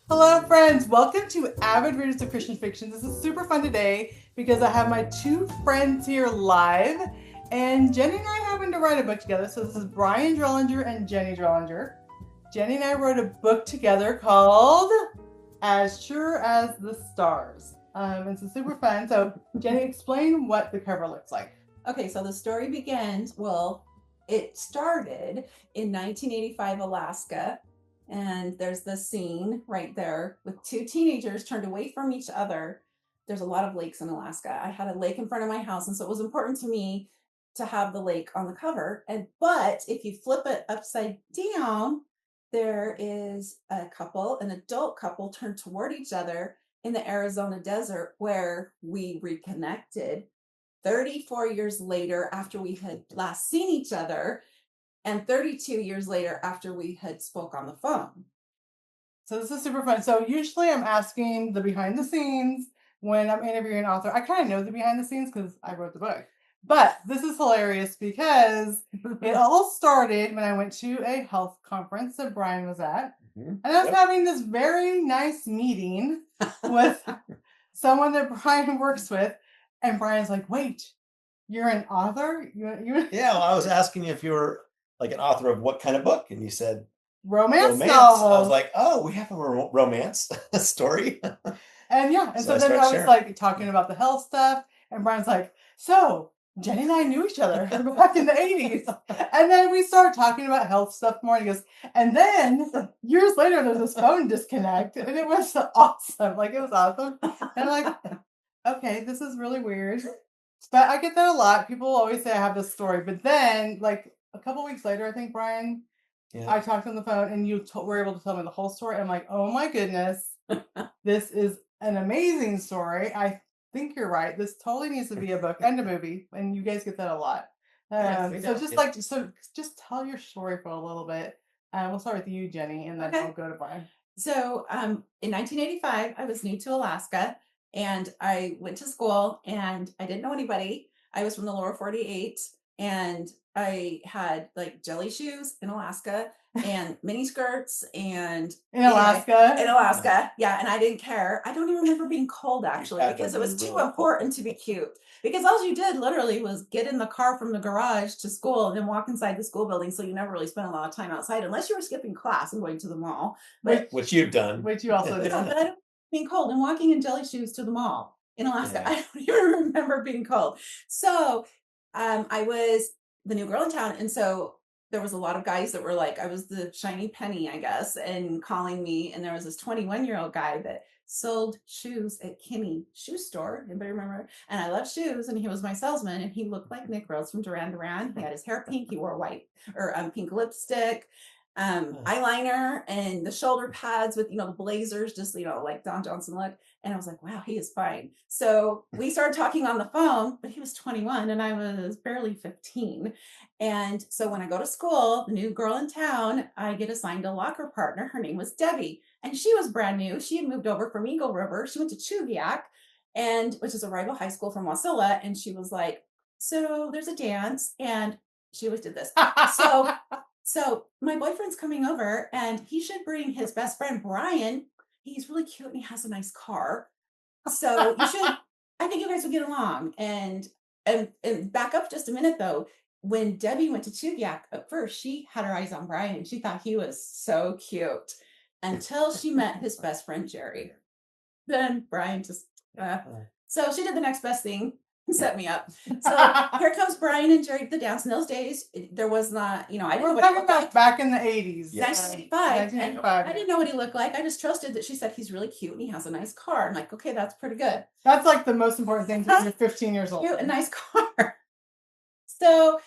Hello, friends. Welcome to Avid Readers of Christian Fiction. This is super fun today because I have my two friends here live, and Jennie and I happen to write a book together. So this is Brian Drollinger and Jennie Drollinger. Jennie and I wrote a book together called As Sure as the Stars. It's super fun. So Jennie, explain what the cover looks like. Okay, so the story begins, it started in 1985 Alaska, and there's the scene right there with two teenagers turned away from each other. There's a lot of lakes in Alaska. I had a lake in front of my house, and so it was important to me to have the lake on the cover. But if you flip it upside down, there is a couple, an adult couple, turned toward each other in the Arizona desert where we reconnected 34 years later after we had last seen each other, and 32 years later after we had spoke on the phone. So this is super fun. So usually I'm asking the behind the scenes when I'm interviewing an author. I kind of know the behind the scenes because I wrote the book. But this is hilarious because it all started when I went to a health conference that Brian was at. And I was having this very nice meeting with someone that Brian works with. And Brian's like, wait, you're an author? Yeah, well, I was asking you if you were like an author of what kind of book, and you said romance I novel. was like, oh, we have a romance story. And yeah, and so then I was like talking about the health stuff, and Brian's like, so Jennie and I knew each other back in the 80s. And then we started talking about health stuff more. And he goes, and then years later, there's this phone disconnect, and it was awesome. Like, it was awesome. And I'm like, okay, this is really weird. But I get that a lot. People always say I have this story. But then, like, a couple weeks later, I think, Brian, I talked on the phone, and you were able to tell me the whole story. I'm like, oh my goodness, this is an amazing story. I think you're right. This totally needs to be a book and a movie, and you guys get that a lot. Just tell your story for a little bit. We'll start with you, Jennie, and then I'll go to Brian. So in 1985, I was new to Alaska, and I went to school, and I didn't know anybody. I was from the lower 48, and I had like jelly shoes in Alaska and mini skirts and in Alaska. Yeah, and I didn't care. I don't even remember being cold actually because it was too important to be cute. Because all you did literally was get in the car from the garage to school and then walk inside the school building. So you never really spent a lot of time outside unless you were skipping class and going to the mall. Which you've done. Which you also did. Yeah, but I don't being cold and walking in jelly shoes to the mall in Alaska. Yeah. I don't even remember being cold. So I was the new girl in town. And so there was a lot of guys that were like, I was the shiny penny, I guess, and calling me. And there was this 21-year-old guy that sold shoes at Kinney Shoe Store. Anybody remember? And I love shoes. And he was my salesman. And he looked like Nick Rose from Duran Duran. He had his hair pink. He wore white or pink lipstick, eyeliner, and the shoulder pads with, the blazers, just, like Don Johnson look. And I was like, wow, he is fine. So we started talking on the phone, but he was 21 and I was barely 15. And so when I go to school, the new girl in town, I get assigned a locker partner. Her name was Debbie, and she was brand new. She had moved over from Eagle River. She went to Chugiak, which is a rival high school from Wasilla. And she was like, so there's a dance. And she always did this. So my boyfriend's coming over, and he should bring his best friend, Brian. He's really cute and he has a nice car. So I think you guys will get along. And back up just a minute though. When Debbie went to Chugiak, at first she had her eyes on Brian. She thought he was so cute until she met his best friend, Jerry. Then Brian just, so she did the next best thing. Set me up. So here comes Brian and Jerry to the dance. In those days, there was not, I didn't know what he looked like. Back in the 80s. 1985. I didn't know what he looked like. I just trusted that she said he's really cute and he has a nice car. I'm like, okay, that's pretty good. That's like the most important thing because you're 15 years old. Cute, a nice car. So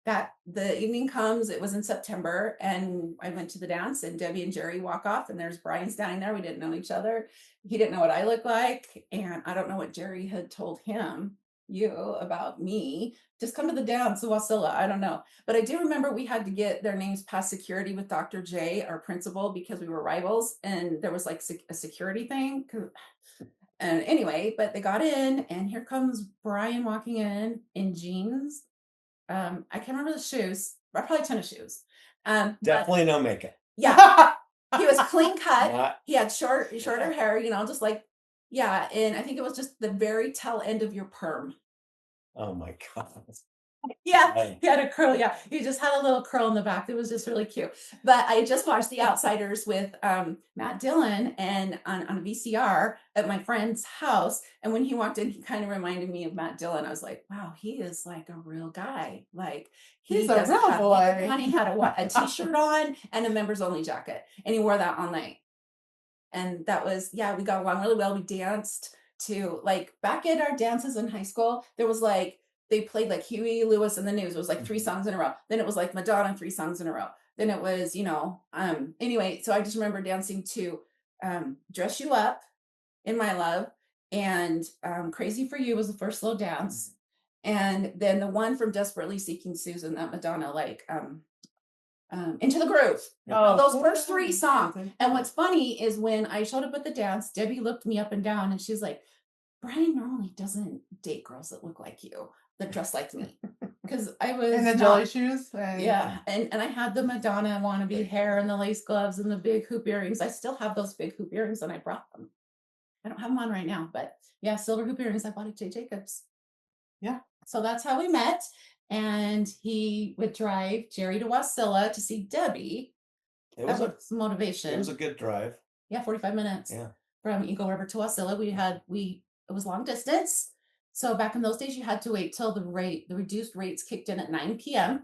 that the evening comes, it was in September, and I went to the dance, and Debbie and Jerry walk off, and there's Brian standing there. We didn't know each other. He didn't know what I looked like, and I don't know what Jerry had told you about me. Just come to the dance, Wasilla. I don't know. But I do remember we had to get their names past security with Dr. J, our principal, because we were rivals, and there was like a security thing. And anyway, but they got in, and here comes Brian walking in jeans. I can't remember the shoes. Probably tennis shoes. Definitely no makeup. Yeah. He was clean cut. Not- He had shorter hair, just like, yeah. And I think it was just the very tail end of your perm. Oh my God. Yeah, Right. he had a curl. Yeah, he just had a little curl in the back. It was just really cute. But I just watched The Outsiders with Matt Dillon and on a VCR at my friend's house. And when he walked in, he kind of reminded me of Matt Dillon. I was like, wow, he is like a real guy. Like He's a real boy. And he had a t-shirt on and a members only jacket, and he wore that all night. And that was, we got along really well. We danced to, like, back at our dances in high school, there was like, they played like Huey Lewis and the News. It was like 3 songs in a row. Then it was like Madonna, 3 songs in a row. Then it was, anyway, so I just remember dancing to Dress You Up in My Love, and Crazy for You was the first slow dance. And then the one from Desperately Seeking Susan, that Madonna, like, Into the Groove. Oh, Those first 3 songs. And what's funny is when I showed up at the dance, Debbie looked me up and down and she's like, Brian normally doesn't date girls that look like you, that dress like me. Because I was in the jelly shoes. Yeah. And I had the Madonna wannabe hair and the lace gloves and the big hoop earrings. I still have those big hoop earrings and I brought them. I don't have them on right now, but yeah, silver hoop earrings I bought at J. Jacobs. Yeah. So that's how we met. And he would drive Jerry to Wasilla to see Debbie. It was That was motivation. It was a good drive. Yeah, 45 minutes. Yeah. From Eagle River to Wasilla. It was long distance. So back in those days, you had to wait till the reduced rates kicked in at 9 p.m.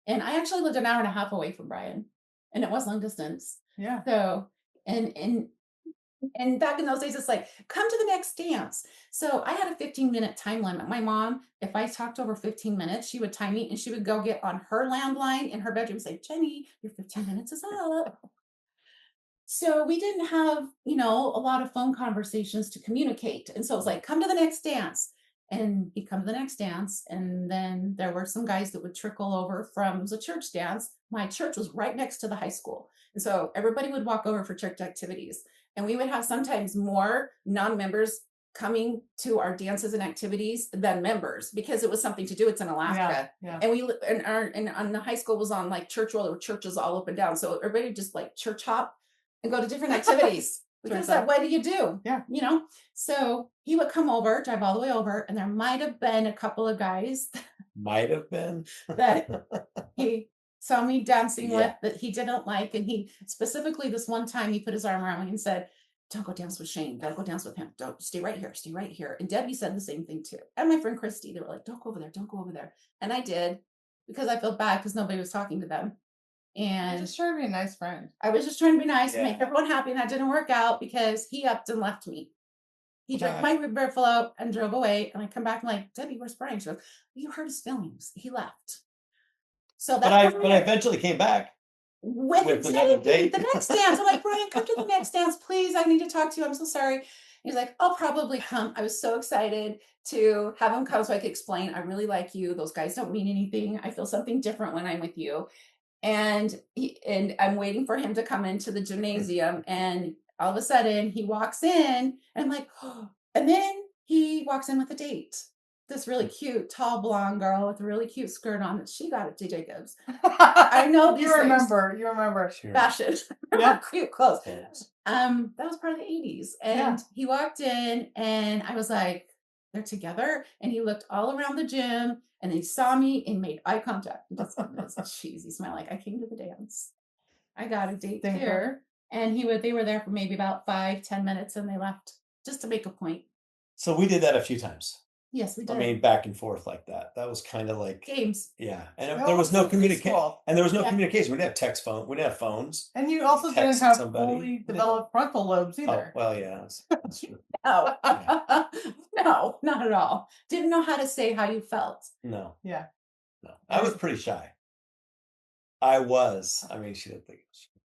And I actually lived an hour and a half away from Brian, and it was long distance. Yeah. So, and back in those days, it's like, come to the next dance. So I had a 15-minute time limit. My mom, if I talked over 15 minutes, she would time me and she would go get on her landline in her bedroom and say, Jennie, your 15 minutes is up. So we didn't have, a lot of phone conversations to communicate. And so it was like, come to the next dance. And he'd come to the next dance. And then there were some guys that would trickle over from, it was a church dance. My church was right next to the high school. And so everybody would walk over for church activities. And we would have sometimes more non-members coming to our dances and activities than members, because it was something to do. It's in Alaska. Yeah. And the high school was on like church roll. There were churches all up and down. So everybody just like church hop and go to different activities. Because what do you do? Yeah. So he would come over, drive all the way over, and there might have been a couple of guys Might have been that he saw me dancing with that he didn't like. And he specifically, this one time, he put his arm around me and said, don't go dance with Shane. Don't go dance with him. Don't, stay right here. Stay right here. And Debbie said the same thing too. And my friend Christy, they were like, don't go over there. Don't go over there. And I did, because I felt bad because nobody was talking to them. And just trying to be a nice friend. I was just trying to be nice and make everyone happy. And that didn't work out because he upped and left me. He drank my root beer float and drove away. And I come back and like, Debbie, where's Brian? She goes, you hurt his feelings. He left. So that's but I eventually came back with the next dance. I'm like, Brian, come to the next dance, please. I need to talk to you. I'm so sorry. He's like, I'll probably come. I was so excited to have him come so I could explain, I really like you. Those guys don't mean anything. I feel something different when I'm with you. And I'm waiting for him to come into the gymnasium, and all of a sudden he walks in, and I'm like, oh, and then he walks in with a date. This really cute, tall, blonde girl with a really cute skirt on that she got at J. Jacobs. I know these you remember fashion. Yeah. Cute clothes. That was part of the 80s. And he walked in, and I was like, they're together. And he looked all around the gym, and he saw me and made eye contact. That's a cheesy smile. Like, I came to the dance. I got a date here. And they were there for maybe about 5-10 minutes, and they left just to make a point. So we did that a few times. Yes, we did. I mean, back and forth like that. That was kind of like games. Yeah. And there was no communication. And there was no communication. We didn't have text phone. We didn't have phones. And you also didn't have fully developed frontal lobes either. Oh, well, yeah. That's true. No. No, not at all. Didn't know how to say how you felt. No. Yeah. No. I was pretty shy. I was. I mean, she didn't think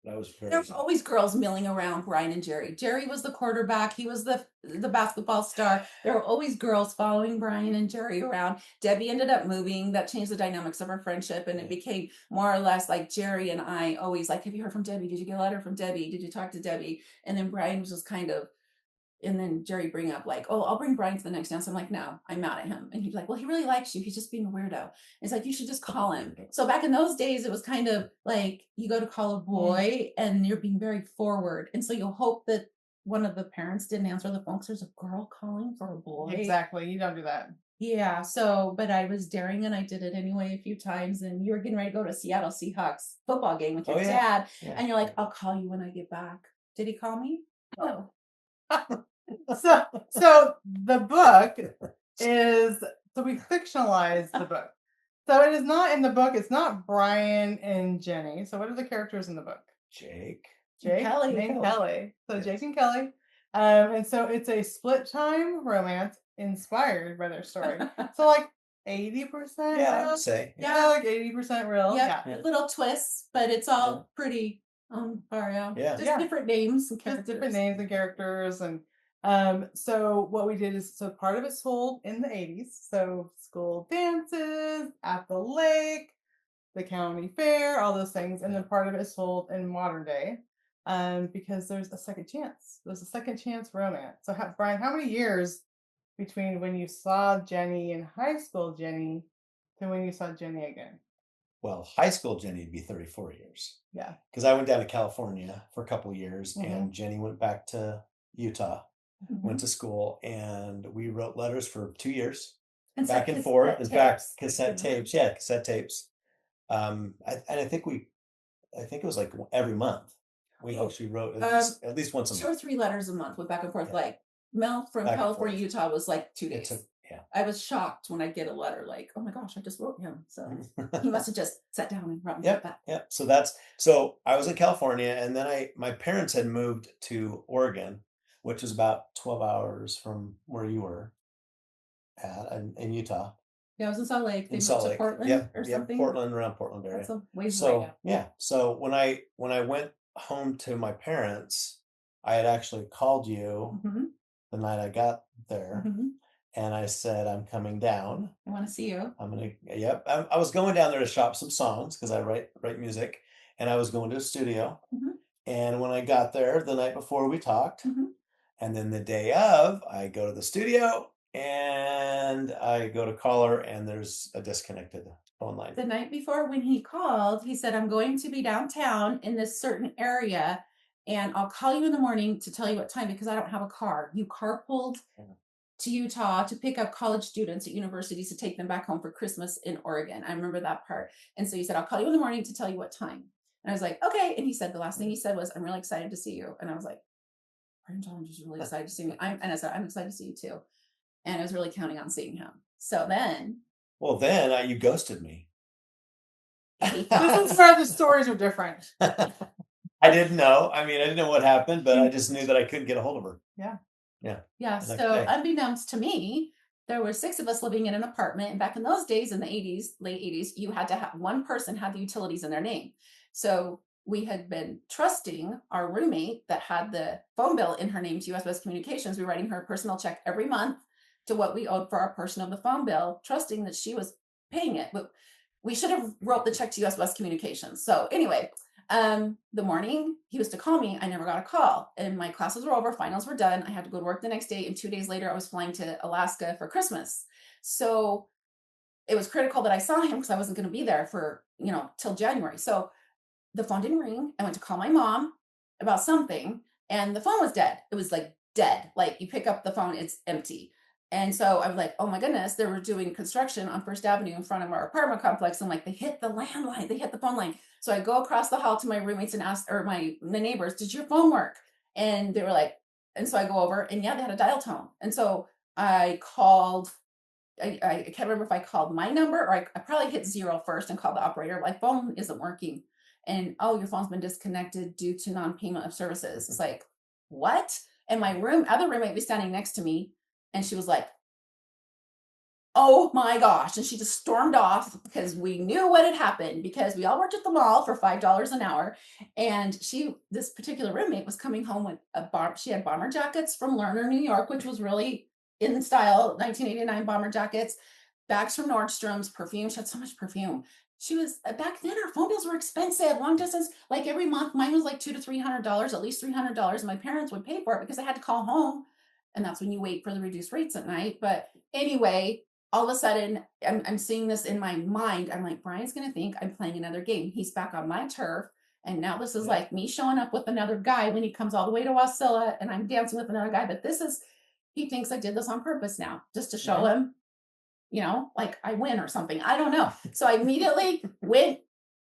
I was very There were always girls milling around Brian and Jerry. Jerry was the quarterback. He was the basketball star. There were always girls following Brian and Jerry around. Debbie ended up moving. That changed the dynamics of our friendship. And it became more or less like Jerry and I always like, have you heard from Debbie? Did you get a letter from Debbie? Did you talk to Debbie? And then Brian was just kind of and then Jerry bring up like, oh, I'll bring Brian to the next dance. I'm like, no, I'm mad at him. And he's like, well, he really likes you. He's just being a weirdo. It's like, you should just call him. So back in those days, it was kind of like you go to call a boy and you're being very forward. And so you'll hope that one of the parents didn't answer the phone because there's a girl calling for a boy. Exactly. You don't do that. Yeah. So, but I was daring and I did it anyway a few times. And you were getting ready to go to a Seattle Seahawks football game with your dad. Yeah. And you're like, I'll call you when I get back. Did he call me? No. So the book is, so we fictionalized the book. So it is not in the book. It's not Brian and Jennie. So what are the characters in the book? Jake, Kelly, and Kelly. So yes. Jake and Kelly. And so it's a split time romance inspired by their story. So like 80%. Yeah, I would say. Yeah, like 80% real. Yeah. Little twists, but it's all pretty just different names and characters. Just different names and characters. And so what we did is, so part of it's told in the 80s. So school dances at the lake, the county fair, all those things. And then part of it is told in modern day. Because there's a second chance. There's a second chance romance. So Brian, how many years between when you saw Jennie in high school Jennie to when you saw Jennie again? Well, high school Jennie would be 34 years. Yeah. Because I went down to California for a couple of years and Jennie went back to Utah, went to school, and we wrote letters for 2 years. And back and forth. It's back cassette tapes. Yeah, cassette tapes. I think it was like every month. We actually wrote at least once a month. 2 or 3 letters a month, went back and forth. Yeah. Like Mel from California, Utah was like 2 days. I was shocked when I get a letter like, oh my gosh, I just wrote him. So he must have just sat down and wrote me that. Yeah. So I was in California, and then my parents had moved to Oregon, which is about 12 hours from where you were at in Utah. Yeah, I was in Salt Lake. They moved to Portland or something. Portland, around Portland area. That's a ways away. So when I went home to my parents, I had actually called you the night I got there, and I said, I'm coming down. I want to see you. I was going down there to shop some songs because I write music, and I was going to a studio. And when I got there the night before, we talked, and then the day of, I go to the studio and I go to call her, and there's a disconnected phone line. The night before when he called, he said, I'm going to be downtown in this certain area, and I'll call you in the morning to tell you what time because I don't have a car. You carpooled to Utah to pick up college students at universities to take them back home for Christmas in Oregon. I remember that part. And so he said, I'll call you in the morning to tell you what time. And I was like, okay. And he said, the last thing he said was, I'm really excited to see you. And I was like, Brian John is really excited to see me. And I said, I'm excited to see you too. And I was really counting on seeing him. So then. Well, then you ghosted me. This is where the stories are different. I didn't know. I didn't know what happened, but I just knew that I couldn't get a hold of her. Yeah. So unbeknownst to me, there were 6 of us living in an apartment. And back in those days, in the 80s, late 80s, you had to have one person had the utilities in their name. So we had been trusting our roommate that had the phone bill in her name to US West Communications. We were writing her a personal check every month to what we owed for our portion of the phone bill, trusting that she was paying it. But we should have wrote the check to US West Communications. So anyway, the morning he was to call me, I never got a call, and my classes were over, finals were done. I had to go to work the next day, and 2 days later I was flying to Alaska for Christmas. So it was critical that I saw him because I wasn't going to be there for, till January. So the phone didn't ring. I went to call my mom about something, and the phone was dead. It was like dead. Like you pick up the phone, it's empty. And so I was like, oh my goodness, they were doing construction on First Avenue in front of our apartment complex. And like, they hit the landline, they hit the phone line. So I go across the hall to my roommates and ask, or my neighbors, did your phone work? And they were like, and so I go over and they had a dial tone. And so I called, I can't remember if I called my number or I probably hit 0 first and called the operator. My phone isn't working. And, oh, your phone's been disconnected due to non-payment of services. It's like, what? And my other roommate was standing next to me. And she was like, oh my gosh. And she just stormed off because we knew what had happened because we all worked at the mall for $5 an hour. And this particular roommate was coming home with she had bomber jackets from Lerner, New York, which was really in style, 1989 bomber jackets, bags from Nordstrom's, perfume. She had so much perfume. She was back then our phone bills were expensive, long distance, like every month. Mine was like $200 to $300, at least $300. And my parents would pay for it because I had to call home And that's when you wait for the reduced rates at night. But anyway, all of a sudden, I'm seeing this in my mind. I'm like, Brian's going to think I'm playing another game. He's back on my turf. And now this is like me showing up with another guy when he comes all the way to Wasilla, and I'm dancing with another guy. But he thinks I did this on purpose now, just to show him, like I win or something. I don't know. So I immediately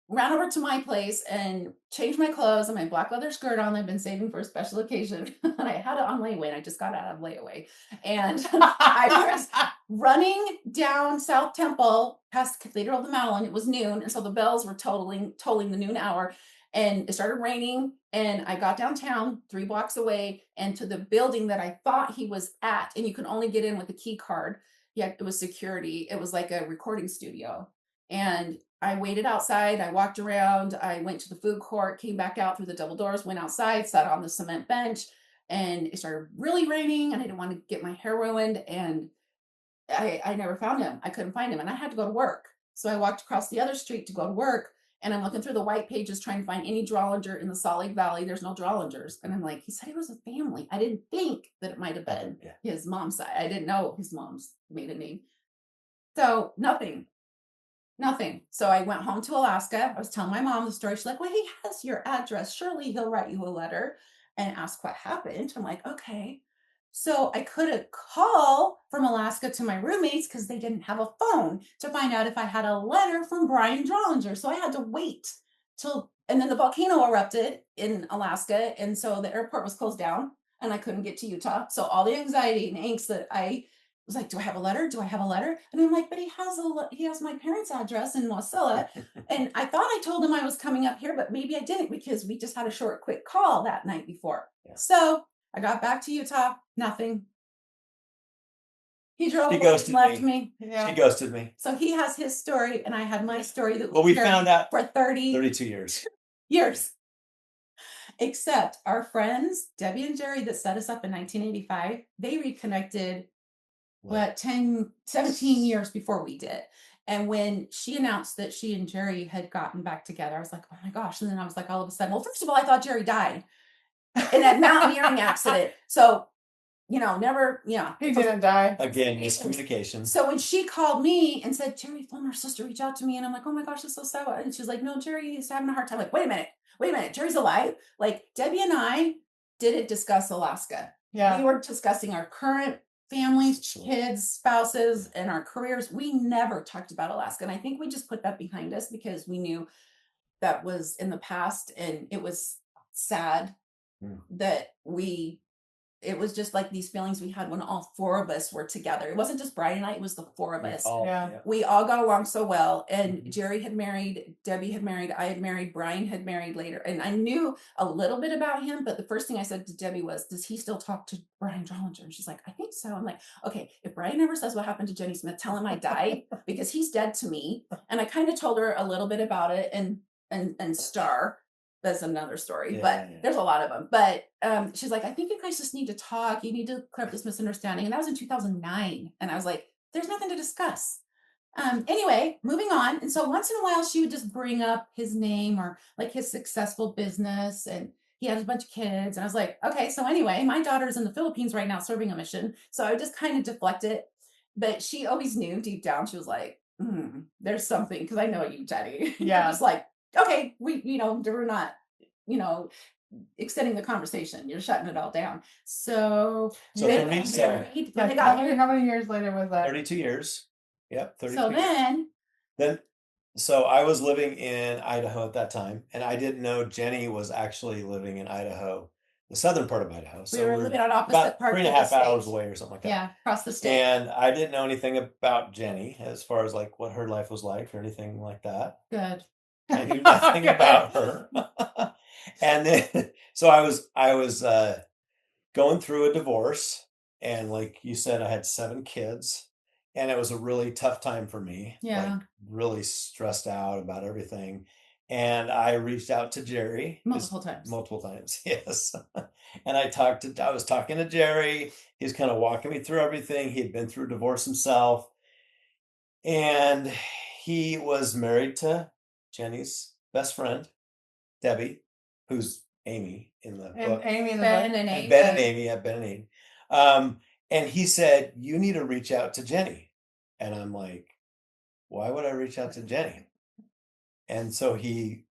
ran over to my place and changed my clothes and my black leather skirt on that I've been saving for a special occasion. And I had it on layaway, and I just got out of layaway. And I was running down South Temple past the Cathedral of the Mall, and it was noon. And so the bells were tolling the noon hour. And it started raining, and I got downtown 3 blocks away and to the building that I thought he was at. And you could only get in with a key card. Yeah, it was security. It was like a recording studio. And I waited outside. I walked around. I went to the food court, came back out through the double doors, went outside, sat on the cement bench, and it started really raining, and I didn't want to get my hair ruined. And I never found him. I couldn't find him, and I had to go to work. So I walked across the other street to go to work, and I'm looking through the white pages trying to find any Drollinger in the Salt Lake Valley. There's no Drollingers. And I'm like, he said he was a family. I didn't think that it might have been his mom's side. I didn't know his mom's maiden name. So nothing. So I went home to Alaska. I was telling my mom the story. She's like, well, he has your address. Surely he'll write you a letter and ask what happened. I'm like, okay. So I couldn't call from Alaska to my roommates because they didn't have a phone to find out if I had a letter from Brian Drollinger. So I had to wait and then the volcano erupted in Alaska. And so the airport was closed down and I couldn't get to Utah. So all the anxiety and angst that I was like, do I have a letter? Do I have a letter? And I'm like, but he has my parents' address in Wasilla. And I thought I told him I was coming up here, but maybe I didn't because we just had a short, quick call that night before. Yeah. So I got back to Utah, nothing. He drove and left me. Yeah. She ghosted me. So he has his story, and I had my story that we found out for 32 years. Except our friends, Debbie and Jerry, that set us up in 1985, they reconnected 17 years before we did. And when she announced that she and Jerry had gotten back together, I was like, oh my gosh. And then I was like, all of a sudden, well, first of all, I thought Jerry died in that mountaineering accident. So, never, he didn't die. Again, miscommunication. So when she called me and said, Jerry phoned our sister, reach out to me. And I'm like, oh my gosh, that's so sad. And she's like, no, Jerry is having a hard time. I'm like, wait a minute. Jerry's alive. Like Debbie and I didn't discuss Alaska. Yeah. We were discussing our current families, kids, spouses, and our careers. We never talked about Alaska. And I think we just put that behind us because we knew that was in the past, and it was sad that it was just like these feelings we had when all 4 of us were together. It wasn't just Brian and I, it was the 4 of us. We all got along so well. And Jerry had married, Debbie had married, I had married, Brian had married later. And I knew a little bit about him, but the first thing I said to Debbie was, does he still talk to Brian Drollinger? And she's like, I think so. I'm like, okay, if Brian ever says what happened to Jenny Smith, tell him I died because he's dead to me. And I kind of told her a little bit about it and Star. That's another story, but there's a lot of them. But she's like, I think you guys just need to talk. You need to clear up this misunderstanding. And that was in 2009. And I was like, there's nothing to discuss. Anyway, moving on. And so once in a while, she would just bring up his name or like his successful business. And he has a bunch of kids. And I was like, okay, so anyway, my daughter's in the Philippines right now serving a mission. So I just kind of deflect it. But she always knew deep down, she was like, there's something, because I know you, Jennie. Yeah. Just like, okay, we're not, extending the conversation. You're shutting it all down. So how many years later was that? 32 years. Yep. 32 so years. So I was living in Idaho at that time, and I didn't know Jennie was actually living in Idaho, the southern part of Idaho. So we were living on opposite parts. 3.5 hours away or something like that. Yeah, across the state. And I didn't know anything about Jennie as far as like what her life was like or anything like that. Good. I knew nothing about her. And then, so I was going through a divorce, and like you said, I had 7 kids, and it was a really tough time for me. Yeah. Like really stressed out about everything. And I reached out to Jerry multiple times. Yes. And I was talking to Jerry. He's kind of walking me through everything. He had been through divorce himself, and he was married to Jennie's best friend, Debbie, who's Amy in the book. Amy in the Ben book. and Amy. Ben and Amy. And he said, you need to reach out to Jennie. And I'm like, why would I reach out to Jennie? And so he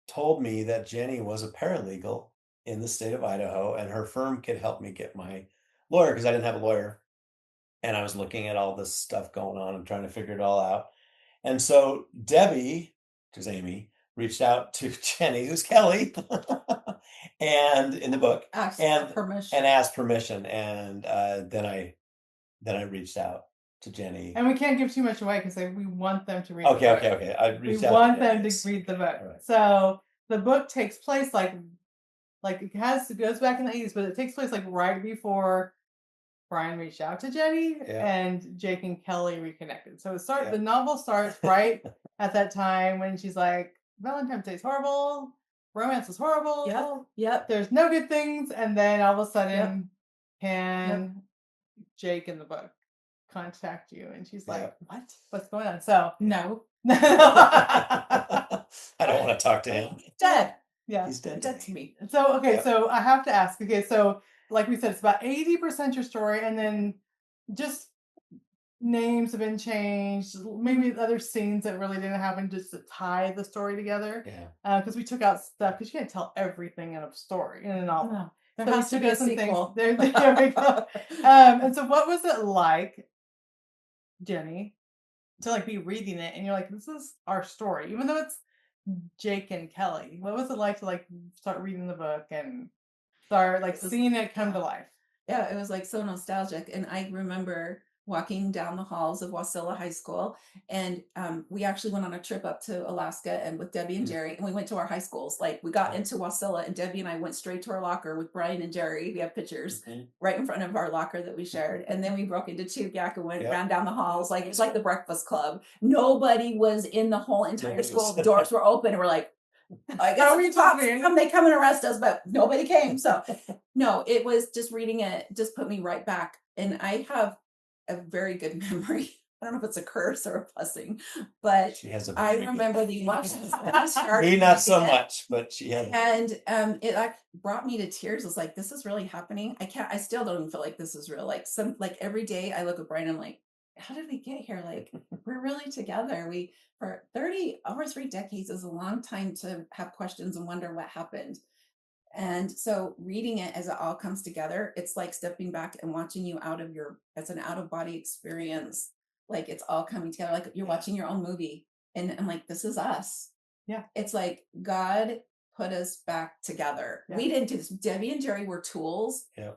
told me that Jennie was a paralegal in the state of Idaho, and her firm could help me get my lawyer because I didn't have a lawyer. And I was looking at all this stuff going on and trying to figure it all out. And so Debbie, which is Amy, reached out to Jennie, who's Kelly, and in the book, asked permission. And then I reached out to Jennie. And we can't give too much away because we want them to read. Okay. We want them to read the book. Right. So the book takes place like it goes back in the 80s, but it takes place like right before Brian reached out to Jennie and Jake and Kelly reconnected. So the novel starts right at that time when she's like, Valentine's Day is horrible, romance is horrible. Yep. There's no good things, and then all of a sudden, can Jake in the book contact you? And she's like, what? What's going on? So no. I don't want to talk to him. Dead. Yeah. He's dead. Dead to me. So so I have to ask, so like we said, it's about 80% your story, and then just names have been changed, maybe other scenes that really didn't happen just to tie the story together. Yeah. Because we took out stuff, because you can't tell everything in a story, in a novel. No. There has to be a sequel. There we go. And so what was it like, Jennie, to like be reading it and you're like, this is our story, even though it's Jake and Kelly? What was it like to like start reading the book and start like seeing it come to life? Yeah, it was like so nostalgic. And I remember walking down the halls of Wasilla High School, and we actually went on a trip up to Alaska and with Debbie and Jerry, and we went to our high schools. Like we got into Wasilla, and Debbie and I went straight to our locker with Brian and Jerry. We have pictures right in front of our locker that we shared, and then we broke into Chugiak and went ran down the halls. Like it's like the Breakfast Club. Nobody was in the whole entire school. The doors were open, and we're like, I guess we talking. They come and arrest us, but nobody came. So no, it was just reading it just put me right back. And I have a very good memory. I don't know if it's a curse or a blessing, but she has I remember the emotions. Me not so much, but she had. And it like brought me to tears. It's like, this is really happening. I still don't even feel like this is real. Like every day I look at Brian, I'm like, how did we get here? Like we're really together. For 30 over 3 decades is a long time to have questions and wonder what happened. And so reading it as it all comes together, it's like stepping back and watching you it's an out of body experience. Like it's all coming together. Like you're watching your own movie, and I'm like, this is us. Yeah. It's like God put us back together. Yeah. We didn't do this. Debbie and Jerry were tools. Yeah.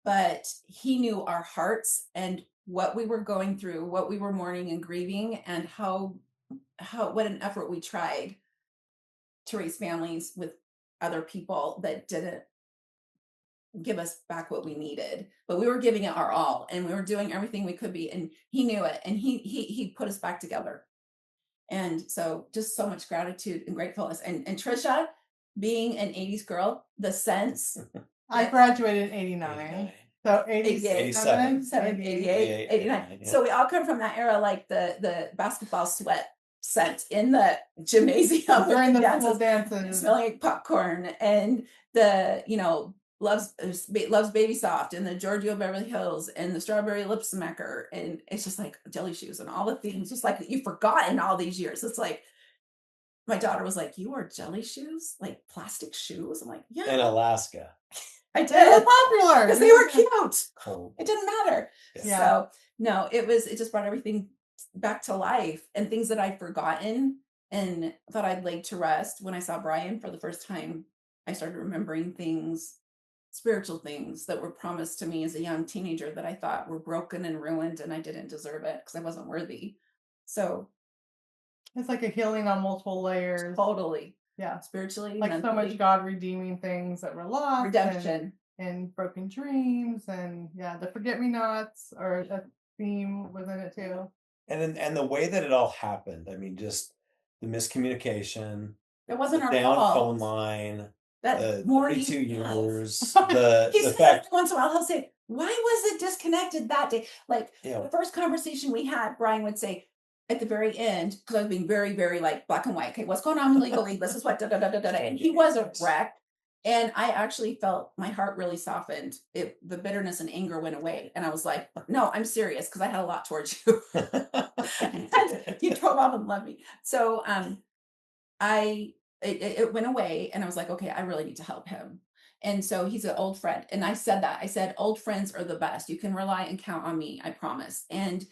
But he knew our hearts and what we were going through, what we were mourning and grieving, and what an effort we tried to raise families with other people that didn't give us back what we needed, but we were giving it our all, and we were doing everything we could be, and he knew it, and he put us back together. And so just so much gratitude and gratefulness. And Trisha, being an 80s girl, the sense. I graduated in 89. So 87, 88, 89. So we all come from that era, like the basketball sweat scent in the gymnasium during the dances, smelling like popcorn, and the loves Baby Soft and the Giorgio Beverly Hills and the Strawberry Lip Smacker, and it's just like Jelly Shoes and all the things just like you've forgotten all these years. It's like my daughter was like, you wore Jelly Shoes, like plastic shoes? I'm like, yeah, in Alaska. I did. They were popular because they were cute. Cold. It didn't matter. Yeah. So no, it just brought everything back to life, and things that I'd forgotten and thought I'd laid to rest. When I saw Brian for the first time, I started remembering things, spiritual things that were promised to me as a young teenager that I thought were broken and ruined, and I didn't deserve it because I wasn't worthy. So it's like a healing on multiple layers. Totally. Yeah. Spiritually. Like mentally. So much God redeeming things that were lost. Redemption. And broken dreams, and the forget-me-nots are a theme within it too. And the way that it all happened, I mean, just the miscommunication. It wasn't our down fault. Phone line. That more 32 years. The fact once in a while he'll say, "Why was it disconnected that day?" Like the first conversation we had, Brian would say at the very end, because I was being very, very like black and white. Okay, what's going on legally? This is what da da da da da. And he was a wreck. And I actually felt my heart really softened. The bitterness and anger went away. And I was like, no, I'm serious, because I had a lot towards you. You drove off and loved me. So it went away, and I was like, okay, I really need to help him. And so he's an old friend. And I said that. I said, old friends are the best. You can rely and count on me, I promise. And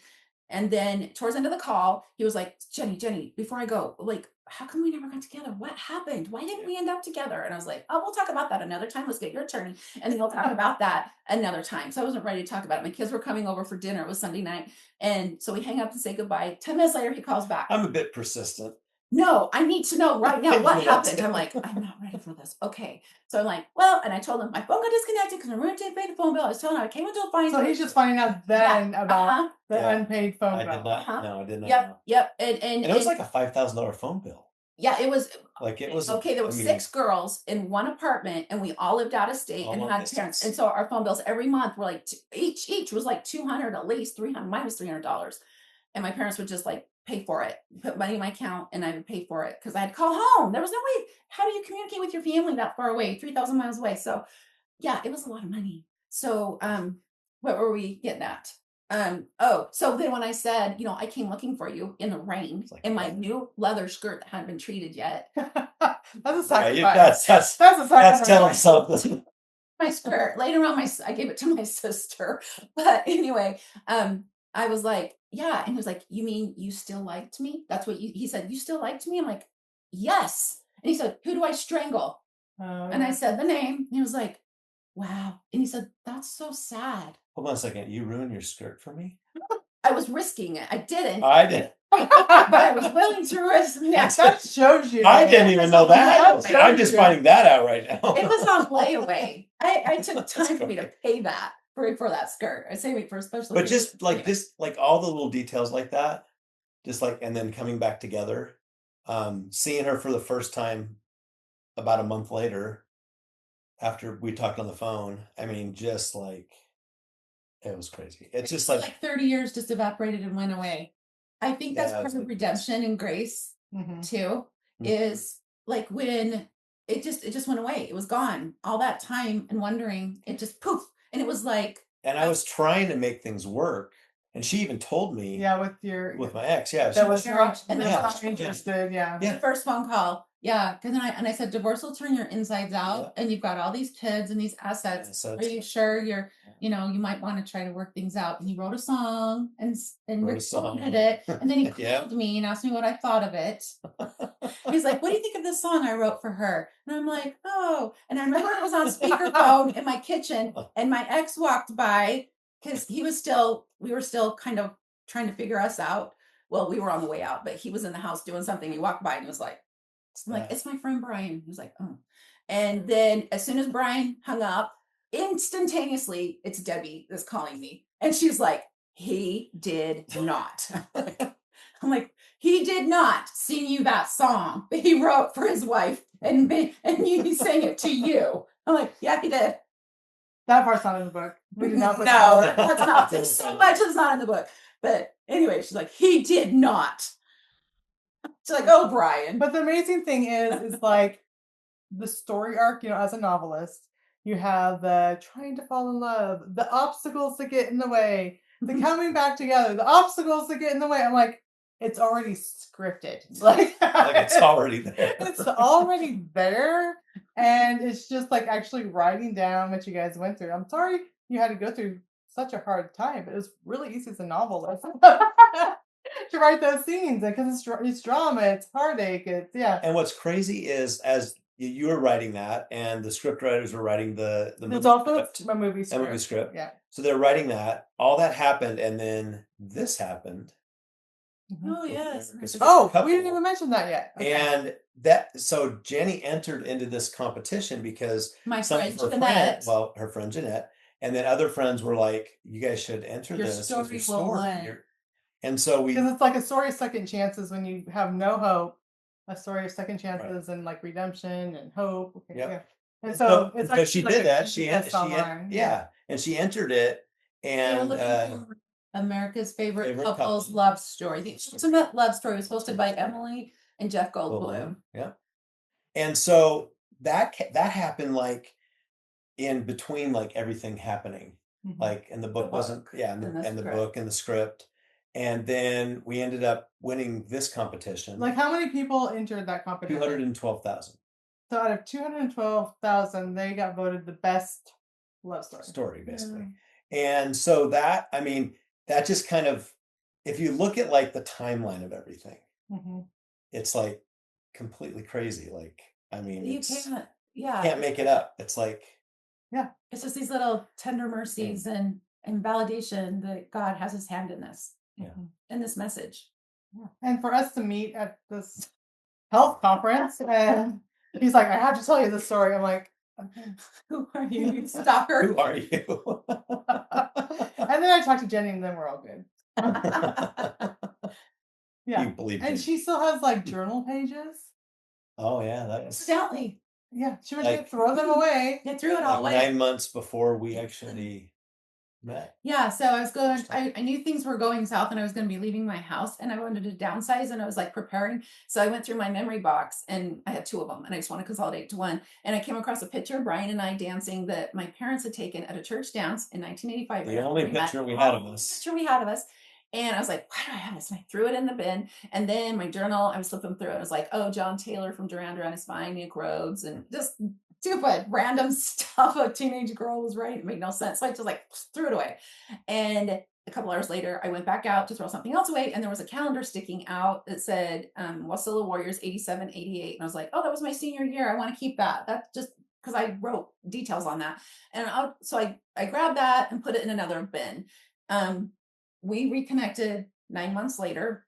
then towards the end of the call, he was like, Jennie, before I go, like, how come we never got together? What happened? Why didn't we end up together? And I was like, oh, we'll talk about that another time. Let's get your attorney, and then we'll talk about that another time. So I wasn't ready to talk about it. My kids were coming over for dinner. It was Sunday night. And so we hang up and say goodbye. 10 minutes later, he calls back. I'm a bit persistent. No, I need to know right now what happened. I'm like, I'm not ready for this. Okay. So I'm like, well, and I told him my phone got disconnected because my roommate didn't pay the phone bill. I was telling him I came into a fine. So he's just finding out then about the unpaid phone bill. I did not. No, I did not. Yep. Know. Yep. And it was like a $5,000 phone bill. Yeah, it was. Like it was. Okay, there were 6 girls in one apartment, and we all lived out of state and had parents. And so our phone bills every month were like each was like $200, at least $300. Mine was $300, and my parents would just like pay for it, put money in my account, and I would pay for it because I had to call home. There was no way. How do you communicate with your family that far away, 3,000 miles away? So, yeah, it was a lot of money. So, what were we getting at? So then when I said, I came looking for you in the rain in my new leather skirt that hadn't been treated yet. That's a sacrifice. That's a sacrifice. That's telling something. My skirt laid around I gave it to my sister. But anyway, I was like, yeah. And he was like, you mean you still liked me? That's what he said. You still liked me? I'm like, yes. And he said, who do I strangle? And I said the name. And he was like, wow. And he said, that's so sad. Hold on a second. You ruined your skirt for me? I was risking it. I didn't. I did. But I was willing to risk it. Yeah, that shows you. I didn't even know that. I'm just finding that out right now. It was on layaway. I took time for me to pay that for that skirt. I saved it for a special. But just like this, like all the little details like that, just like, and then coming back together, seeing her for the first time about a month later after we talked on the phone. I mean, just like, it was crazy. It's just like 30 years just evaporated and went away. I think that's part of redemption and grace too, is like when it just went away. It was gone. All that time and wondering, it just poof. And it was like, and I was trying to make things work. And she even told me, with my ex, that was not interested. The first phone call, because I said, divorce will turn your insides out, and you've got all these kids and these assets. Are you sure you're, you might want to try to work things out? And he wrote a song and recorded it, and then he called me and asked me what I thought of it. He's like, "What do you think of this song I wrote for her?" And I'm like, "Oh," and I remember it was on speakerphone in my kitchen, and my ex walked by. Because we were still kind of trying to figure us out. Well, we were on the way out, but he was in the house doing something. He walked by and he was like, it's my friend Brian. He was like, oh. And then as soon as Brian hung up, instantaneously, it's Debbie that's calling me. And she's like, he did not. I'm like, he did not sing you that song that he wrote for his wife and he sang it to you. I'm like, yeah, he did. That part's not in the book. We did not put that's not. There's so much that's not in the book. But anyway, she's like, he did not. She's like, oh, Brian. But the amazing thing is like the story arc, as a novelist, you have the trying to fall in love, the obstacles that get in the way, the coming back together, the obstacles that get in the way. I'm like, it's already scripted. Like it's already there. It's already there. And it's just like actually writing down what you guys went through. I'm sorry you had to go through such a hard time, but it was really easy as a novelist to write those scenes because it's drama, it's heartache, And what's crazy is as you were writing that, and the script writers were writing the movie also script, a movie script. Yeah. So they're writing that. All that happened, and then this happened. Oh yes. We didn't even mention that yet. Okay. And so Jennie entered into this competition because my friend Jeanette, her friend Jeanette, and then other friends were like, "You guys should enter your this. Story will win." And so because it's like a story of second chances when you have no hope, a story of second chances and like redemption and hope. Okay, yeah. And so it's like she did that. She and she entered it, and. America's favorite couples love story. The ultimate love story was hosted by Emily and Jeff Goldblum. Yeah. And so that happened like in between like everything happening. Like, and the book wasn't, and the book and the script. And then we ended up winning this competition. Like, how many people entered that competition? 212,000. So out of 212,000, they got voted the best love story. Basically. Yeah. And so that, I mean, that just kind of, if you look at like the timeline of everything, it's like completely crazy. Like, I mean, you can't make it up. It's like, it's just these little tender mercies and validation that God has his hand in this, in this message. Yeah. And for us to meet at this health conference, and he's like, I have to tell you this story. I'm like, okay. Who are you, you stalker? Who are you? And then I talked to Jennie, and then we're all good. You believe and she still has like journal pages. Oh yeah, that was Accidentally. Yeah, she went to throw them away. They threw it all away. 9 months before we actually met. Yeah, so I was going, I knew things were going south and I was going to be leaving my house and I wanted to downsize and I was like preparing. So I went through my memory box and I had 2 of them and I just want to consolidate to 1. And I came across a picture of Brian and I dancing that my parents had taken at a church dance in 1985. The only picture we had of us. And I was like, why do I have this? And I threw it in the bin. And then my journal, I was flipping through it. I was like, oh, John Taylor from Duran Duran is fine, Nick Rhodes, and just stupid random stuff a teenage girl was writing. It made no sense. So I just like threw it away. And a couple hours later, I went back out to throw something else away. And there was a calendar sticking out that said Wasilla Warriors 87, 88. And I was like, oh, that was my senior year. I want to keep that. That just because I wrote details on that. And so I grabbed that and put it in another bin. We reconnected 9 months later.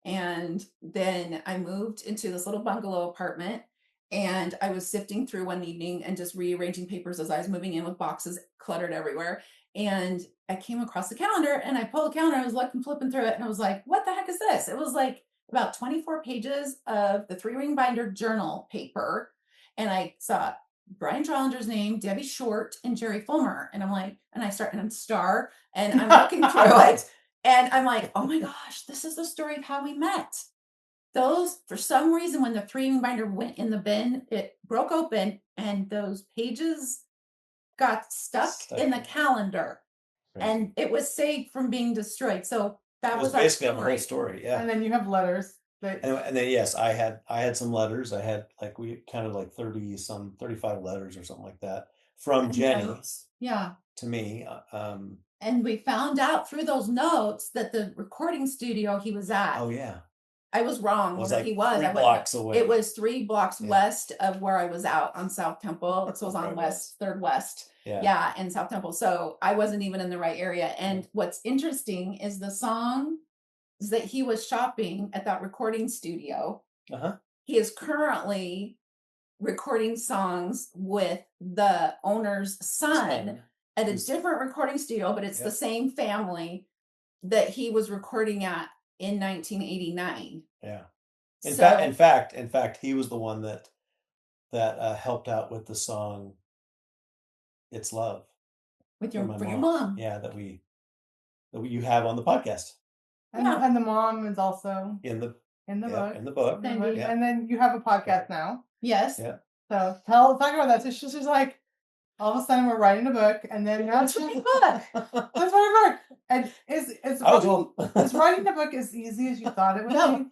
And then I moved into this little bungalow apartment. And I was sifting through one evening and just rearranging papers as I was moving in with boxes cluttered everywhere. And I came across the calendar and I pulled the calendar. I was flipping through it. And I was like, what the heck is this? It was like about 24 pages of the 3-ring binder journal paper. And I saw Brian Drollinger's name, Debbie Short, and Jerry Fulmer. And I'm like, and I start and Star, and I'm looking through it. And I'm like, oh my gosh, this is the story of how we met. Those, for some reason, when the 3-ring binder went in the bin, it broke open and those pages got stuck in the calendar. Right. And it was saved from being destroyed. So that was basically a whole story. Yeah. And then you have letters. And then yes, I had some letters. I had like, we counted like 35 letters or something like that from Jennie. Yeah. To me. And we found out through those notes that the recording studio he was at. Oh yeah. I was wrong where like he was. 3 blocks away. It was 3 blocks west of where I was out on South Temple. So it was on Third West. Yeah, in South Temple. So I wasn't even in the right area. And what's interesting is the song that he was shopping at that recording studio. He is currently recording songs with the owner's son at a different recording studio, but it's the same family that he was recording at in 1989. Yeah. In fact, he was the one that helped out with the song "It's Love" with your mom. Yeah, that you have on the podcast. And the mom is also in the book. In the book. And then you have a podcast now. Yes. Yeah. So talk about that. So she's like, all of a sudden we're writing a book, and then that's my book. That's my book. And is writing a book as easy as you thought it would be?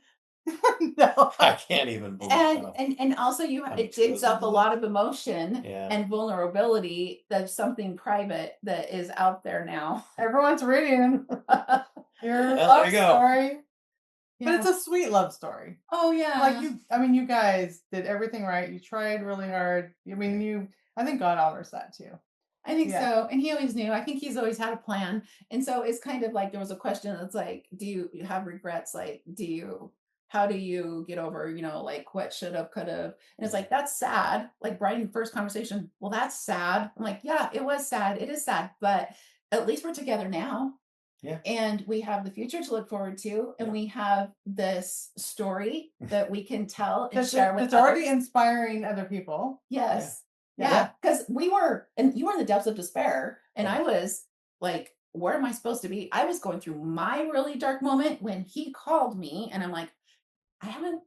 No, I can't even believe and also it digs up a lot of emotion and vulnerability. That's something private that is out there now. Everyone's reading your love story. But it's a sweet love story. Oh yeah. Like you guys did everything right. You tried really hard. I mean, I think God honors that too. I think so. And he always knew. I think he's always had a plan. And so it's kind of like there was a question that's like, do you have regrets? Like, how do you get over, like what should have, could have? And it's like, that's sad. Like Brian, first conversation, well, that's sad. I'm like, yeah, it was sad. It is sad. But at least we're together now. Yeah. And we have the future to look forward to. And we have this story that we can tell and share with others. It's already inspiring other people. Yes. Yeah. Because you were in the depths of despair. And I was like, where am I supposed to be? I was going through my really dark moment when he called me and I'm like, I haven't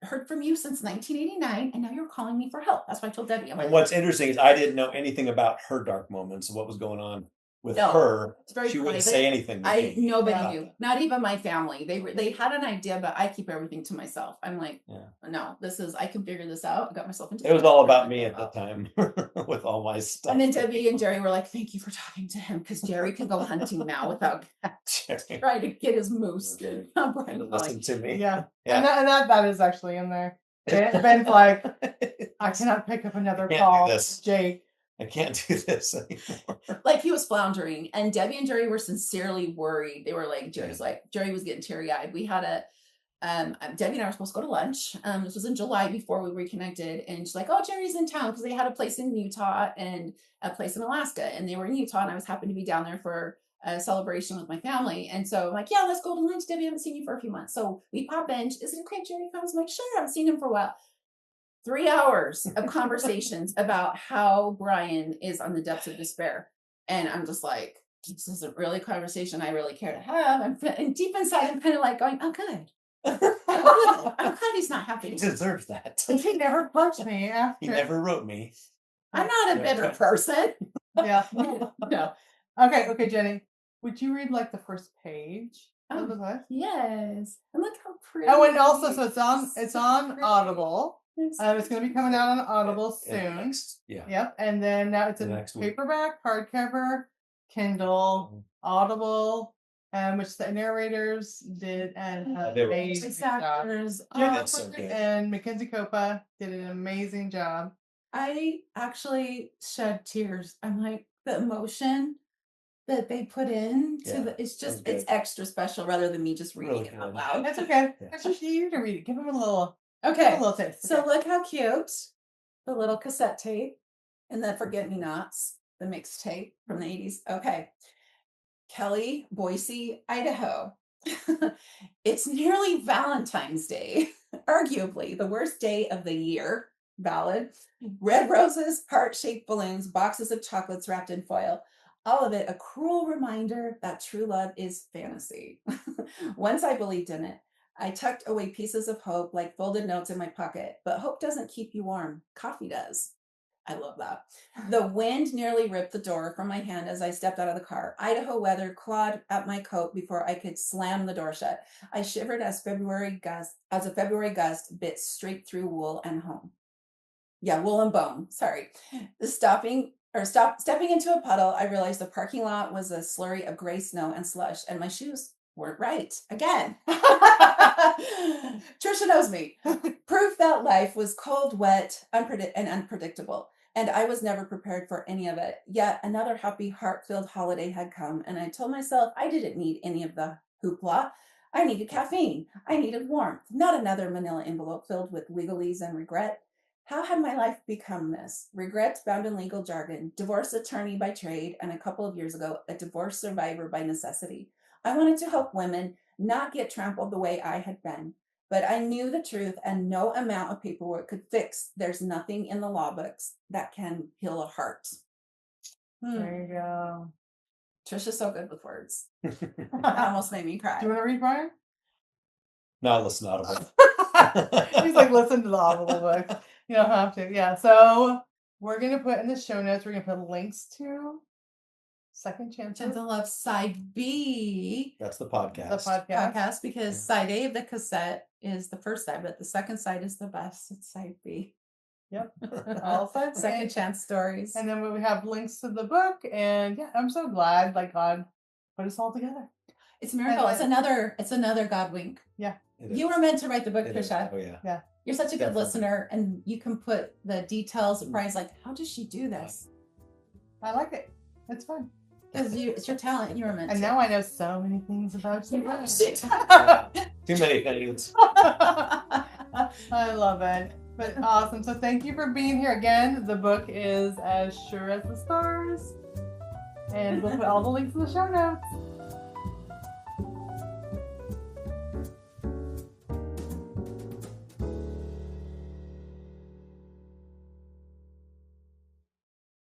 heard from you since 1989, and now you're calling me for help. That's what I told Debbie. And what's interesting is I didn't know anything about her dark moments, what was going on with her. It's very she wouldn't private. say anything to me. Nobody knew, not even my family. They had an idea, but I keep everything to myself. I'm like, no, I can figure this out. I got myself into it was all about me at the time with all my stuff. And then Debbie and Jerry were like, thank you for talking to him, because Jerry can go hunting now without trying to get his moose. Listen to me. Yeah. And that is actually in there. Ben's like, I cannot pick up another call. Jake, I can't do this anymore. Like, he was floundering, and Debbie and Jerry were sincerely worried. They were like, Jerry was getting teary-eyed. We had Debbie and I were supposed to go to lunch. This was in July before we reconnected, and she's like, oh, Jerry's in town, because they had a place in Utah and a place in Alaska, and they were in Utah, and I was happy to be down there for a celebration with my family. And so I'm like, yeah, let's go to lunch. Debbie, I haven't seen you for a few months. So we pop in. Is it okay if Jerry comes? I'm like, sure, I haven't seen him for a while. 3 hours of conversations about how Brian is on the depths of despair. And I'm just like, this isn't really a conversation I really care to have. And deep inside, I'm kind of like going, oh, good. I'm glad he's not happy. He deserves that. He never punched me after. He never wrote me. I'm not a bitter person. Yeah. No. Okay, Jenny. Would you read like the first page of the book? Yes. And look how pretty. Oh, and also, so it's on Audible. It's going to be coming out on Audible soon. Yep. And then now it's in paperback, hardcover, Kindle, Audible, which the narrators did and actors. And Mackenzie Copa did an amazing job. I actually shed tears. I'm like, the emotion that they put in it's extra special rather than me just reading it out loud. That's okay. That's just you to read it. Give them a little. Okay. A little taste. So look how cute the little cassette tape and the Forget-Me-Nots, the mixtape from the 80s. Okay. Kelly, Boise, Idaho. It's nearly Valentine's Day, arguably the worst day of the year. Valid. Red roses, heart-shaped balloons, boxes of chocolates wrapped in foil. All of it a cruel reminder that true love is fantasy. Once I believed in it, I tucked away pieces of hope like folded notes in my pocket, but hope doesn't keep you warm. Coffee does. I love that. The wind nearly ripped the door from my hand as I stepped out of the car. Idaho weather clawed at my coat before I could slam the door shut. I shivered as a February gust bit straight through wool and home. Yeah, wool and bone. Sorry. Stepping into a puddle, I realized the parking lot was a slurry of gray snow and slush, and my shoes weren't right again. Trisha knows me. Proof that life was cold, wet, and unpredictable, and I was never prepared for any of it. Yet another happy, heart-filled holiday had come, and I told myself I didn't need any of the hoopla. I needed caffeine. I needed warmth, not another manila envelope filled with legalese and regret. How had my life become this? Regrets bound in legal jargon, divorce attorney by trade, and a couple of years ago, a divorce survivor by necessity. I wanted to help women not get trampled the way I had been, but I knew the truth, and no amount of paperwork could fix. There's nothing in the law books that can heal a heart. There you go. Trisha's so good with words. That almost made me cry. Do you want to read, Brian? No, listen to Audible. He's like, listen to the Audible book. You don't have to. Yeah. So we're going to put in the show notes, we're going to put links to Second Chance of Love Side B. That's the podcast. The podcast. Because side A of the cassette is the first side, but the second side is the best. It's side B. Yep. All sides. Second chance stories. And then we have links to the book. And yeah, I'm so glad God put us all together. It's a miracle. It's another God wink. Yeah. You were meant to write the book, Trisha. Oh yeah. Yeah. You're such a good listener, and you can put the details of Brian's like, how does she do this? I like it. It's fun. Because it's your talent. You were meant to. And now I know so many things about you. Too many things. I love it. But awesome. So thank you for being here again. The book is As Sure as the Stars. And we'll put all the links in the show notes.